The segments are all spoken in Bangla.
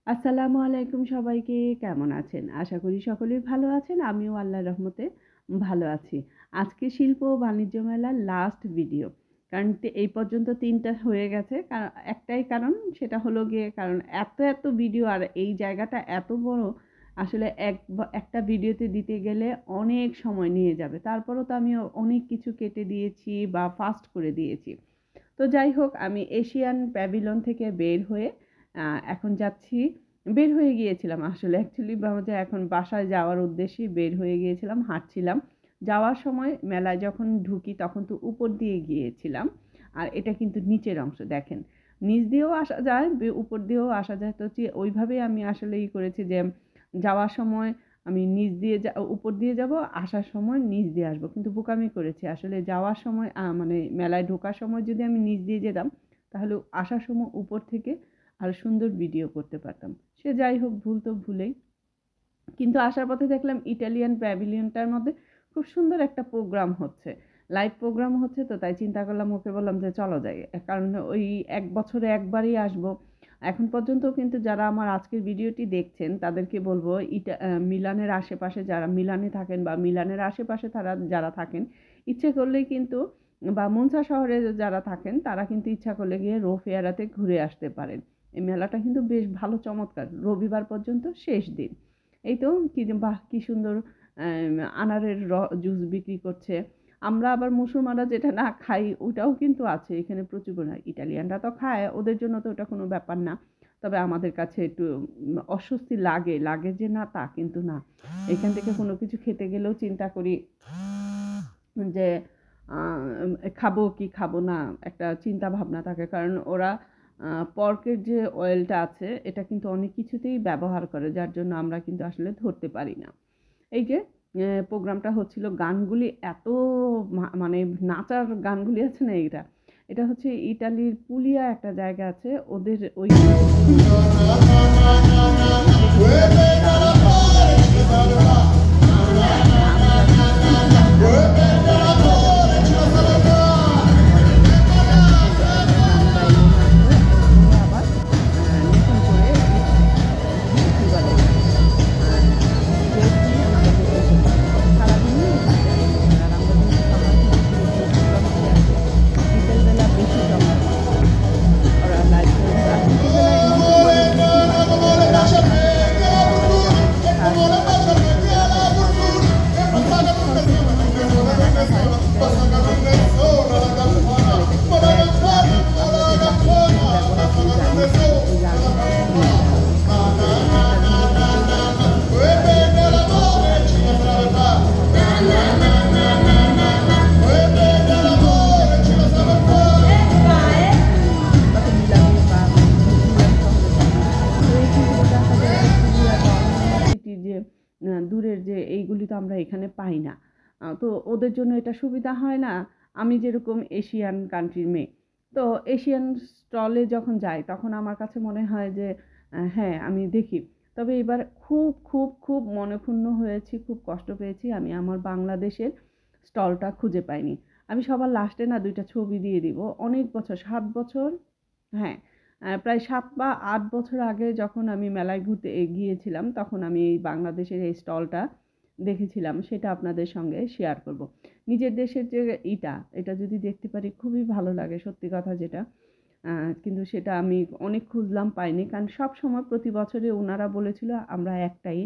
আসসালামু আলাইকুম সবাইকে। কেমন আছেন? আশা করি সকলেই ভালো আছেন। আমিও আল্লাহর রহমতে ভালো আছি। আজকে শিল্প ও বাণিজ্য মেলার লাস্ট ভিডিও। কারণ এই পর্যন্ত ৩ টা হয়ে গেছে। একটাই কারণ, সেটা হলো গিয়ে কারণ এত ভিডিও আর এই জায়গাটা এত বড়, আসলে একটা ভিডিওতে দিতে গেলে অনেক সময় নিয়ে যাবে। তারপরেও তো আমি অনেক কিছু কেটে দিয়েছি বা ফাস্ট করে দিয়েছি। তো যাই হোক, আমি এশিয়ান প্যাভিলিয়ন থেকে বের হয়ে এখন যাচ্ছি। বের হয়ে গিয়েছিলাম আসলে অ্যাকচুয়ালি যে এখন বাসায় যাওয়ার উদ্দেশ্যে বের হয়ে গিয়েছিলাম, হাঁটছিলাম। যাওয়ার সময় মেলায় যখন ঢুকি তখন তো উপর দিয়ে গিয়েছিলাম। আর এটা কিন্তু নিচের অংশ দেখেন। নিচ দিয়েও আসা যায়, উপর দিয়েও আসা যায়। তো ওইভাবেই আমি আসলে করেছি যে যাওয়ার সময় আমি নিচ দিয়ে উপর দিয়ে যাব, আসার সময় নিচ দিয়ে আসবো। কিন্তু বোকামি করেছি। আসলে যাওয়ার সময় মানে মেলায় ঢোকার সময় যদি আমি নিচ দিয়ে যেতাম, তাহলে আসার সময় উপর থেকে আরো সুন্দর ভিডিও করতে পারতাম। সে যাই হোক, ভুল তো ভুলেই। কিন্তু আসার পথে দেখলাম ইটালিয়ান প্যাভিলিয়নটার মধ্যে খুব সুন্দর একটা প্রোগ্রাম হচ্ছে। লাইভ প্রোগ্রাম হচ্ছে, তো তাই চিন্তা করলাম, ওকে বললাম যে চলো যাই। কারণ ওই ১ বছরে একবারই আসবো। এখন পর্যন্ত কিন্তু যারা আমার আজকের ভিডিওটি দেখছেন তাদেরকে বলবো, মিলানের আশেপাশে যারা মিলানে থাকেন বা মিলানের আশেপাশে যারা থাকেন, ইচ্ছে করলেই কিন্তু বা মনসা শহরে যারা থাকেন তারা কিন্তু ইচ্ছা করলে গিয়ে রোফেয়ারাতে ঘুরে আসতে পারেন। এই মেলাটা কিন্তু বেশ ভালো, চমৎকার। রবিবার পর্যন্ত শেষ দিন। এই তো কি যে বাহ! কি সুন্দর আনারের জুস বিক্রি করছে। আমরা আবার মুসলমানরা যেটা না খাই ওটাও কিন্তু আছে এখানে প্রচুর পরিমাণে। ইটালিয়ানরা তো খায়, ওদের জন্য তো ওটা কোনো ব্যাপার না। তবে আমাদের কাছে একটু অস্বস্তি লাগে যে না তা কিন্তু না। এখান থেকে কোনো কিছু খেতে গেলেও চিন্তা করি যে আ খাবো কি খাবো না, একটা চিন্তা ভাবনা থাকে। কারণ ওরা পর্কের যে অয়েলটা আছে এটা কিন্তু অনেক কিছুতেই ব্যবহার করে, যার জন্য আমরা কিন্তু আসলে ধরতে পারি না। এই যে প্রোগ্রামটা হচ্ছিল, গানগুলি এত মানে নাচার গানগুলি আছে না, এটা হচ্ছে ইটালির পুলিয়া একটা জায়গা আছে, ওদের ওইখানে খুব সুন্দর গান হয়। এবং নাম জানি শুনছিলাম, গানের মধ্যে দেখা যাচ্ছে যে পরে ওরা যখন গান গাইলো মাত্র এরপরে আবার নতুন করে কি বলে ডেট দিয়ে আমাদেরকে ডেকেছে। সারাদিনই এখানটায় ডেকেছে। আর আমরা যেহেতু সকাল থেকে ঘুরে ঘুরে প্রোগ্রামগুলি আছে, বিকেলবেলা বেশি জমজমাট হয়। ওরা লাইভ করে, আর বিকেলবেলা এমন সময় বেশি হয় রাস্তাঘাটে থাকে, সবাই যেমন আশেপাশে বিকেলবেলা থাকে। বিশেষ খরচের জন্য যে মেলাটা হয় সেটা হলো গিয়ে বেশি কি বলে এটাকে, ব্যাগ, লাগেজ, আমরা যে লাগেজগুলি ব্যবহার করি গাড়ির, ওই লাগেজগুলি নিয়ে যায়। কিন্তু এখানকার মেয়েদের যারা থাকে তাদের এই খরচটা বহন করতে হয় না। আমরা সুবিধা অনুযায়ী যেহেতু কত মিলানে বা মিলান শহরে থাকি, তো এইখান থেকে দেখা যায় যে পুরুলিয়া বা অন্যান্য সিটি যে দূরের যে এইগুলি তো আমরা এখানে পাই না। তো ওদের জন্য এটা সুবিধা হয় না। আমি যেরকম এশিয়ান কান্ট্রির মেয়ে, তো এশিয়ান স্টলে যখন যাই তখন আমার কাছে মনে হয় যে হ্যাঁ আমি দেখি। তবে এবার খুব মনঃক্ষুণ্ণ হয়েছি, খুব কষ্ট পেয়েছি। আমি আমার বাংলাদেশের স্টলটা খুঁজে পাইনি। আমি সবার লাস্টে না ২ টা ছবি দিয়ে দিব। অনেক বছর, ৭ বছর, হ্যাঁ, প্রায় ৭ বা ৮ বছর আগে যখন আমি মেলায় ঘুরতে গিয়েছিলাম, তখন আমি এই বাংলাদেশের এই স্টলটা দেখেছিলাম। সেটা আপনাদের সঙ্গে শেয়ার করব। নিজের দেশের যে এটা যদি দেখতে পারি খুবই ভালো লাগে, সত্যি কথা যেটা। কিন্তু সেটা আমি অনেক খুঁজলাম, পাইনি। কারণ সবসময় প্রতি বছরে ওনারা বলেছিল আমরা একটাই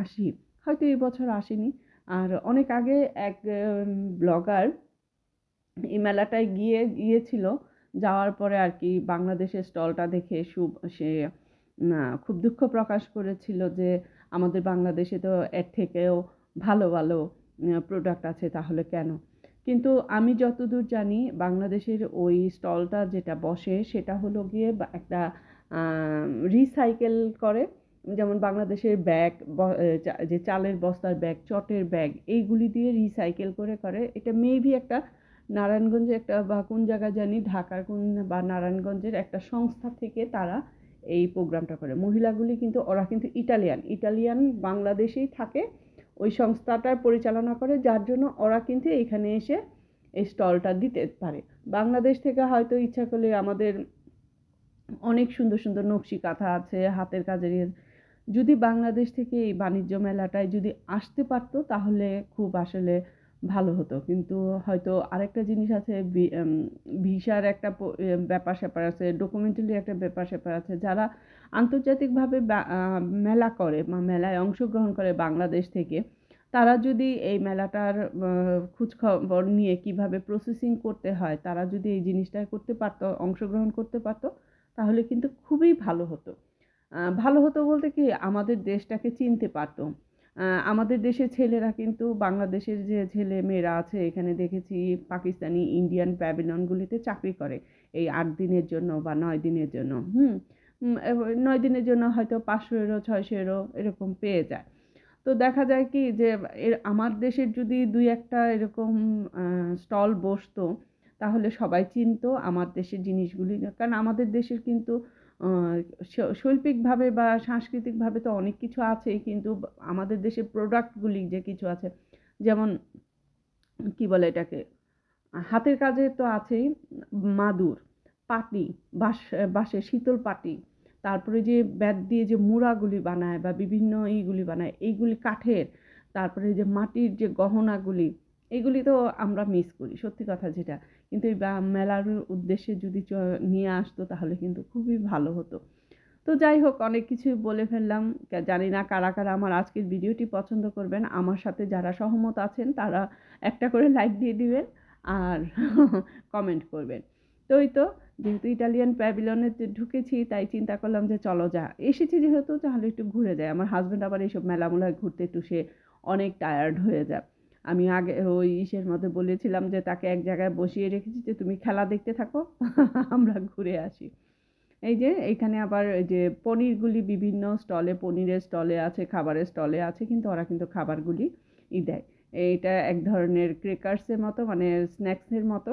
আসি। হয়তো এই বছর আসেনি। আর অনেক আগে এক ব্লগার এই মেলাটায় গিয়েছিল। যাওয়ার পরে আর কি বাংলাদেশের স্টলটা দেখে সে খুব দুঃখ প্রকাশ করেছিল যে আমাদের বাংলাদেশে তো এর থেকেও ভালো প্রোডাক্ট আছে, তাহলে কেন? কিন্তু আমি যতদূর জানি বাংলাদেশের ওই স্টলটা যেটা বসে সেটা হলো গিয়ে একটা রিসাইকেল করে। যেমন বাংলাদেশের ব্যাগ, যে চালের বস্তার ব্যাগ, চটের ব্যাগ, এইগুলি দিয়ে রিসাইকেল করে। এটা মেবি একটা নারায়ণগঞ্জে একটা বা কোন জায়গায় জানি, ঢাকার কোন বা নারায়ণগঞ্জের একটা সংস্থা থেকে তারা এই প্রোগ্রামটা করে। মহিলাগুলি কিন্তু ওরা কিন্তু ইটালিয়ান বাংলাদেশেই থাকে, ওই সংস্থাটার পরিচালনা করে, যার জন্য ওরা কিন্তু এইখানে এসে এই স্টলটা দিতে পারে। বাংলাদেশ থেকে হয়তো ইচ্ছা করলে আমাদের অনেক সুন্দর সুন্দর নকশি কাঁথা আছে, হাতের কাজের যদি বাংলাদেশ থেকে এই বাণিজ্য মেলাটায় যদি আসতে পারতো তাহলে খুব আসলে ভালো হতো। কিন্তু হয়তো আরেকটা জিনিস আছে, ভিসার একটা ব্যাপার-স্যাপার আছে, ডকুমেন্টারি একটা ব্যাপার-স্যাপার আছে। যারা আন্তর্জাতিকভাবে মেলা করে বা মেলায় অংশগ্রহণ করে বাংলাদেশ থেকে, তারা যদি এই মেলাটার খোঁজখবর নিয়ে কিভাবে প্রসেসিং করতে হয়, তারা যদি এই জিনিসটা করতে পারতো, অংশগ্রহণ করতে পারতো, তাহলে কিন্তু খুবই ভালো হতো। ভালো হতো বলতে কি আমাদের দেশটাকে চিনতে পারতো। আমাদের দেশের ছেলেরা কিন্তু বাংলাদেশের যে ছেলেমেয়েরা আছে এখানে দেখেছি পাকিস্তানি, ইন্ডিয়ান প্যাভিলিয়নগুলিতে চাকরি করে। এই ৮ দিনের জন্য বা ৯ দিনের জন্য। ৯ দিনের জন্য হয়তো ৫০০ €, ৬০০ € এরকম পেয়ে যায়। তো দেখা যায় কি যে আমার দেশের যদি ২-১ টা এরকম স্টল বসতো, তাহলে সবাই চিনতো আমার দেশের জিনিসগুলি। কারণ আমাদের দেশের কিন্তু আ শৈল্পিকভাবে বা সাংস্কৃতিকভাবে তো অনেক কিছু আছেই, কিন্তু আমাদের দেশের প্রোডাক্টগুলি যে কিছু আছে, যেমন কি বলে এটাকে, হাতের কাজে তো আছেই, মাদুর, পাটি, বাঁশের শীতল পাটি, তারপরে যে বেত দিয়ে যে মুড়াগুলি বানায় বা বিভিন্ন এইগুলি বানায়, এইগুলি কাঠের, তারপরে যে মাটির যে গহনাগুলি, এগুলি তো আমরা মিস করি, সত্যি কথা যেটা। কিন্তু এই মেলার উদ্দেশ্যে যদি নিয়ে আসতো তাহলে কিন্তু খুবই ভালো হতো। তো যাই হোক, অনেক কিছুই বলে ফেললাম। জানি না কারা কারা আমার আজকের ভিডিওটি পছন্দ করবেন। আমার সাথে যারা সহমত আছেন তারা একটা করে লাইক দিয়ে দিবেন আর কমেন্ট করবেন। তো এই তো, যেহেতু ইটালিয়ান প্যাভিলিয়নে ঢুকেছি তাই চিন্তা করলাম যে চলো এসেছি যেহেতু তাহলে একটু ঘুরে যাই। আমার হাজব্যান্ড আবার এইসব মেলামুলায় ঘুরতে একটু সে অনেক টায়ার্ড হয়ে যায়। আমি আগে ওই ইসের মধ্যে বলেছিলাম যে তাকে এক জায়গায় বসিয়ে রেখেছি যে তুমি খেলা দেখতে থাকো, আমরা ঘুরে আসি। এই যে এইখানে আবার এই যে পনিরগুলি বিভিন্ন স্টলে, পনিরের স্টলে আছে, খাবারের স্টলে আছে, কিন্তু ওরা কিন্তু খাবারগুলি দেয়। এইটা এক ধরনের ক্রেকার্সের মতো, মানে স্ন্যাক্সের মতো,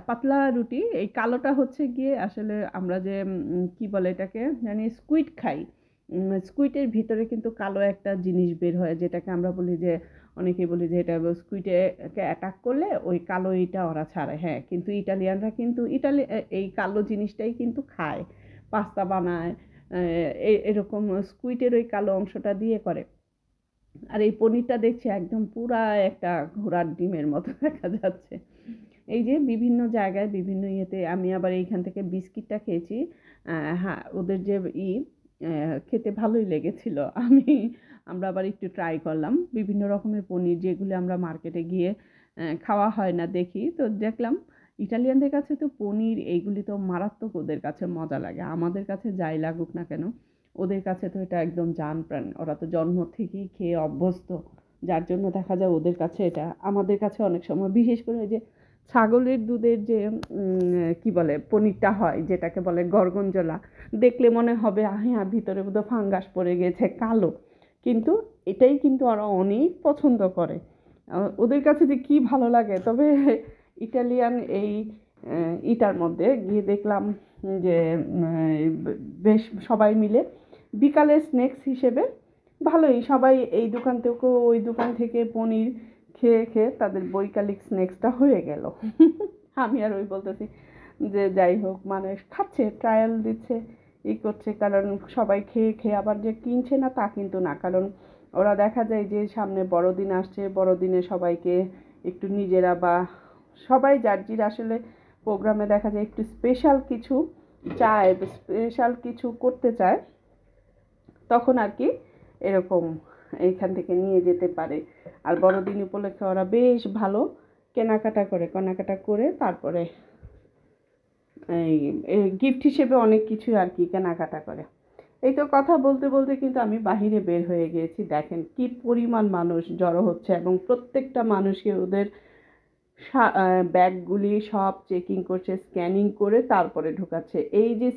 পাতলা রুটি। এই কালোটা হচ্ছে গিয়ে আসলে আমরা যে কি বলে এটাকে জানি, স্কুইড খাই। স্কুইডের ভিতরে কিন্তু কালো একটা জিনিস বের হয়, যেটাকে আমরা বলি যে, অনেকেই বলি যে এটা স্কুইডকে অ্যাটাক করলে ওই কালো এইটা ওরা ছাড়ে। হ্যাঁ, কিন্তু ইটালিয়ানরা কিন্তু এই কালো জিনিসটাই কিন্তু খায়, পাস্তা বানায়, এরকম স্কুইডের ওই কালো অংশটা দিয়ে করে। আর এই পনিরটা দেখছি একদম পুরা একটা ঘোড়ার ডিমের মতো দেখা যাচ্ছে। এই যে বিভিন্ন জায়গায় বিভিন্ন ইয়েতে আমি আবার এইখান থেকে বিস্কিটটা খেয়েছি। হ্যাঁ, ওদের যে খেতে ভালোই লেগেছিল। আমরা আবার একটু ট্রাই করলাম বিভিন্ন রকমের পনির, যেগুলো আমরা মার্কেটে গিয়ে খাওয়া হয় না দেখি। তো দেখলাম ইটালিয়ানদের কাছে তো পনির এইগুলি তো মারাত্মক, ওদের কাছে মজা লাগে। আমাদের কাছে যাই লাগুক না কেন, ওদের কাছে তো এটা একদম জান প্রাণ। ওরা তো জন্ম থেকেই খেয়ে অভ্যস্ত, যার জন্য দেখা যায় ওদের কাছে এটা আমাদের কাছে অনেক সময়, বিশেষ করে ওই যে ছাগলের দুধের যে কি বলে পনিরটা হয়, যেটাকে বলে গরগঞ্জলা, দেখলে মনে হবে হ্যাঁ ভিতরে বোধহয় ফাঙ্গাস পড়ে গেছে কালো, কিন্তু এটাই কিন্তু ওরা অনেক পছন্দ করে। ওদের কাছে যে কী ভালো লাগে। তবে ইটালিয়ান এই ইটার মধ্যে গিয়ে দেখলাম যে বেশ সবাই মিলে বিকালের স্ন্যাক্স হিসেবে ভালোই সবাই এই দোকান থেকে ওই দোকান থেকে পনির খেয়ে খেয়ে তাদের বৈকালিক স্ন্যাক্সটা হয়ে গেল। আমি আর ওই বলতেছি যে যাই হোক, মানুষ খাচ্ছে, ট্রায়াল দিচ্ছে, করছে, কারণ সবাই খেয়ে খেয়ে আবার যে কিনছে না তা কিন্তু না, কারণ ওরা দেখা যায় যে সামনে বড়দিন আসছে, বড়দিনে সবাইকে একটু নিজেরা বা সবাই যার যার আসলে প্রোগ্রামে দেখা যায় একটু স্পেশাল কিছু চায়, স্পেশাল কিছু করতে চায়, তখন আর কি এরকম এইখান থেকে নিয়ে যেতে পারে। আর বড়দিন উপলক্ষে ওরা বেশ ভালো কেনাকাটা করে তারপরে এই গিফট হিসেবে অনেক কিছু আর কি কেনাকাটা করে। এই তো কথা বলতে বলতে কিন্তু আমি বাহিরে বের হয়ে গিয়েছি। দেখেন কি পরিমাণ মানুষ জড়ো হচ্ছে, এবং প্রত্যেকটা মানুষকে ওদের ব্যাগগুলি সব চেকিং করছে, স্ক্যানিং করে তারপরে ঢোকাচ্ছে। এই যে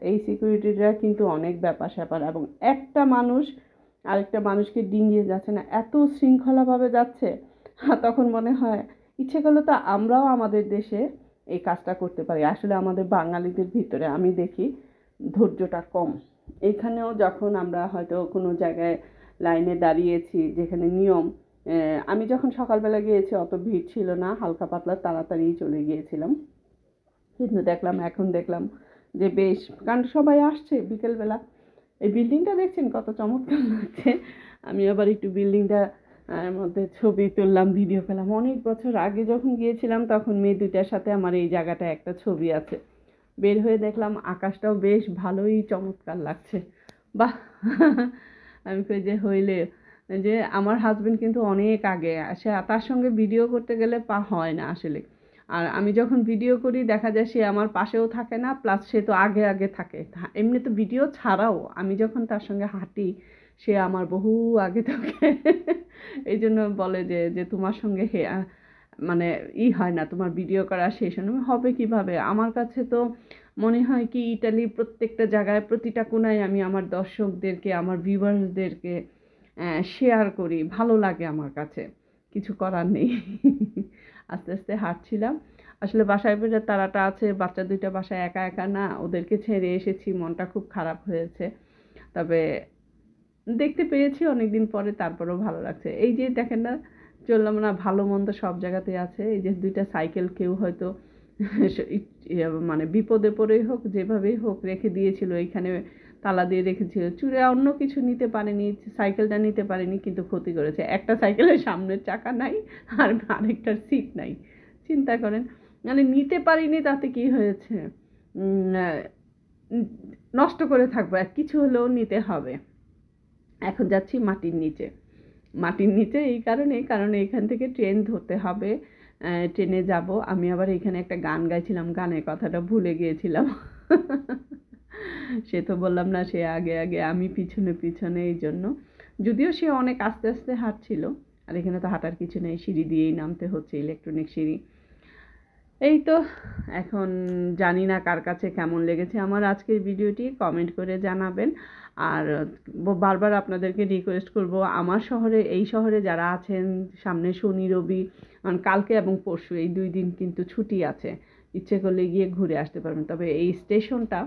এই সিকিউরিটিরা কিন্তু অনেক ব্যাপার-স্যাপার, এবং একটা মানুষ আরেকটা মানুষকে ডিঙিয়ে যাচ্ছে না, এত শৃঙ্খলাভাবে যাচ্ছে। তখন মনে হয় ইচ্ছে করলে তো আমরাও আমাদের দেশে এই কাজটা করতে পারি। আসলে আমাদের বাঙালিদের ভিতরে আমি দেখি ধৈর্যটা কম। এইখানেও যখন আমরা হয়তো কোনো জায়গায় লাইনে দাঁড়িয়েছি যেখানে নিয়ম, আমি যখন সকালবেলা গিয়েছি অত ভিড় ছিল না, হালকা পাতলা তাড়াতাড়ি চলে গিয়েছিলাম। কিন্তু এখন দেখলাম যে বেশ, কারণ সবাই আসছে বিকেলবেলা। এই বিল্ডিংটা দেখছেন কত চমৎকার লাগছে। আমি আবার একটু বিল্ডিংটা মধ্যে ছবি তুললাম, ভিডিও পেলাম। অনেক বছর আগে যখন গিয়েছিলাম তখন মেয়ে দুইটার সাথে আমার এই জায়গাটায় একটা ছবি আছে। বের হয়ে দেখলাম আকাশটাও বেশ ভালোই চমৎকার লাগছে। বাহ! আমি কই যে হইলে যে আমার হাজবেন্ড কিন্তু অনেক আগে সে, তার সঙ্গে ভিডিও করতে গেলে হয় না আসলে। আর আমি যখন ভিডিও করি দেখা যায় সে আমার পাশেও থাকে না, প্লাস সে তো আগে আগে থাকে। এমনি তো ভিডিও ছাড়াও আমি যখন তার সঙ্গে হাঁটি সে আমার বহু আগে থাকে। এই জন্য বলে যে যে তোমার সঙ্গে মানে হয় না, তোমার ভিডিও করা শেষ হবে কিভাবে। আমার কাছে তো মনে হয় কি ইতালির প্রত্যেকটা জায়গায় প্রতিটা কোণায় আমি আমার দর্শকদেরকে, আমার ভিউয়ার্সদেরকে শেয়ার করি, ভালো লাগে আমার কাছে, কিছু করার নেই। আস্তে আস্তে হাঁটছিলাম। আসলে বাসায় ফেরার তাড়াটা আছে, বাচ্চা দুইটা বাসায় একা একা না, ওদেরকে ছেড়ে এসেছি, মনটা খুব খারাপ হয়েছে। তবে দেখতে পেয়েছি অনেকদিন পরে, তারপরেও ভালো লাগছে। এই যে দেখেন না, চললাম না, ভালো মন্দ সব জায়গাতেই আছে। এই যে দুইটা সাইকেল কেউ হয়তো মানে বিপদে পড়েই হোক যেভাবেই হোক রেখে দিয়েছিল, এইখানে তালা দিয়ে রেখেছিল, চুরে অন্য কিছু নিতে পারেনি, সাইকেলটা নিতে পারেনি, কিন্তু ক্ষতি করেছে। একটা সাইকেলের সামনের চাকা নাই আর আরেকটার সিট নাই, চিন্তা করেন। মানে নিতে পারিনি তাতে কি হয়েছে, নষ্ট করে থাকবো, আর কিছু হলেও নিতে হবে। এখন যাচ্ছি মাটির নিচে। মাটির নিচে এই কারণে এখান থেকে ট্রেন ধরতে হবে, ট্রেনে যাব। আমি আবার এখানে একটা গান গাইছিলাম, গানের কথাটা ভুলে গিয়েছিলাম। সে তো বললাম না, সে আগে আগে আমি পিছনে পিছনে, এই জন্য। যদিও সে অনেক আস্তে আস্তে হাঁটছিল, আর এখানে তো হাঁটার কিছু নেই, সিঁড়ি দিয়েই নামতে হচ্ছে, ইলেকট্রনিক সিঁড়ি। এই তো, এখন জানি না কার কাছে কেমন লেগেছে আমার আজকের ভিডিওটি, কমেন্ট করে জানাবেন। আর বারবার আপনাদেরকে রিকোয়েস্ট করব, আমার শহরে, এই শহরে যারা আছেন, সামনে শনি রবি কালকে এবং পরশু এই 2 দিন কিন্তু ছুটি আছে, ইচ্ছে করলে গিয়ে ঘুরে আসতে পারবেন। তবে এই স্টেশনটা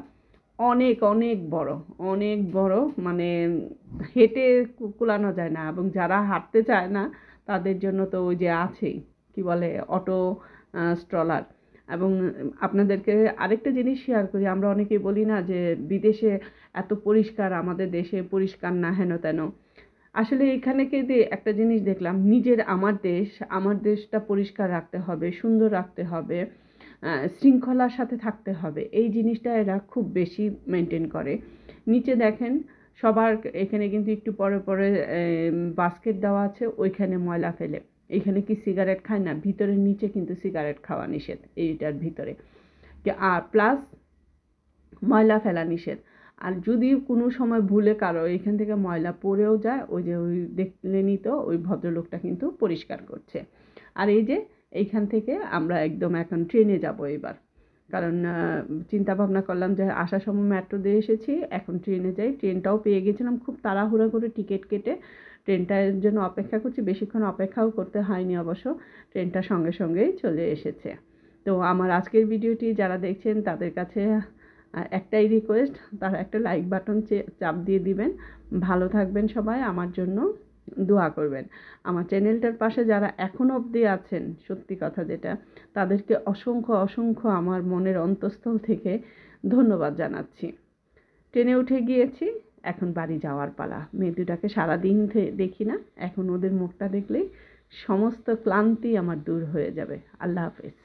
অনেক অনেক বড়, অনেক বড়, মানে হেঁটে কুলানো যায় না, এবং যারা হাঁটতে চায় না তাদের জন্য তো ওই যে আছেই, কি বলে, অটো স্ট্রলার। এবং আপনাদেরকে আরেকটা জিনিস শেয়ার করি, আমরা অনেকেই বলি না যে বিদেশে এত পরিষ্কার, আমাদের দেশে পরিষ্কার না, হেন তেন। আসলে এখানে কিন্তু একটা জিনিস দেখলাম, আমার দেশটা পরিষ্কার রাখতে হবে, সুন্দর রাখতে হবে, শৃঙ্খলার সাথে থাকতে হবে, এই জিনিসটা এরা খুব বেশি মেনটেন করে। নিচে দেখেন সবার এখানে কিন্তু একটু পরে পরে বাস্কেট দেওয়া আছে, ওইখানে ময়লা ফেলে। এইখানে কি সিগারেট খায় না, ভিতরের নিচে কিন্তু সিগারেট খাওয়া নিষেধ এইটার ভিতরে। আর প্লাস ময়লা ফেলা নিষেধ। আর যদি কোনো সময় ভুলে কারো এখান থেকে ময়লা পড়েও যায়, ওই যে ওই দেখলেনই তো, ওই ভদ্রলোকটা কিন্তু পরিষ্কার করছে। আর এই যে এইখান থেকে আমরা একদম এখন ট্রেনে যাব এবার, কারণ চিন্তা ভাবনা করলাম যে আসার সময় মেট্রো দিয়ে এসেছি, এখন ট্রেনে যাই। ট্রেনটাও পেয়ে গেছিলাম, খুব তাড়াহুড়া করে টিকিট কেটে ট্রেনটার জন্য অপেক্ষা করছি। বেশিক্ষণ অপেক্ষাও করতে হয়নি অবশ্য, ট্রেনটা সঙ্গে সঙ্গেই চলে এসেছে। তো আমার আজকের ভিডিওটি যারা দেখছেন তাদের কাছে একটাই রিকোয়েস্ট, তারা একটা লাইক বাটন চাপ দিয়ে দিবেন। ভালো থাকবেন সবাই, আমার জন্য দোয়া করবেন। আমার চ্যানেলটার পাশে যারা এখনও অবধি আছেন, সত্যি কথা যেটা, তাদেরকে অসংখ্য অসংখ্য আমার মনের অন্তঃস্থল থেকে ধন্যবাদ জানাচ্ছি। ট্রেনে উঠে গিয়েছি, এখন বাড়ি যাওয়ার পালা। মেয়ে দুটাকে সারাদিন দেখি না, এখন ওদের মুখটা দেখলেই সমস্ত ক্লান্তি আমার দূর হয়ে যাবে। আল্লাহ হাফেজ।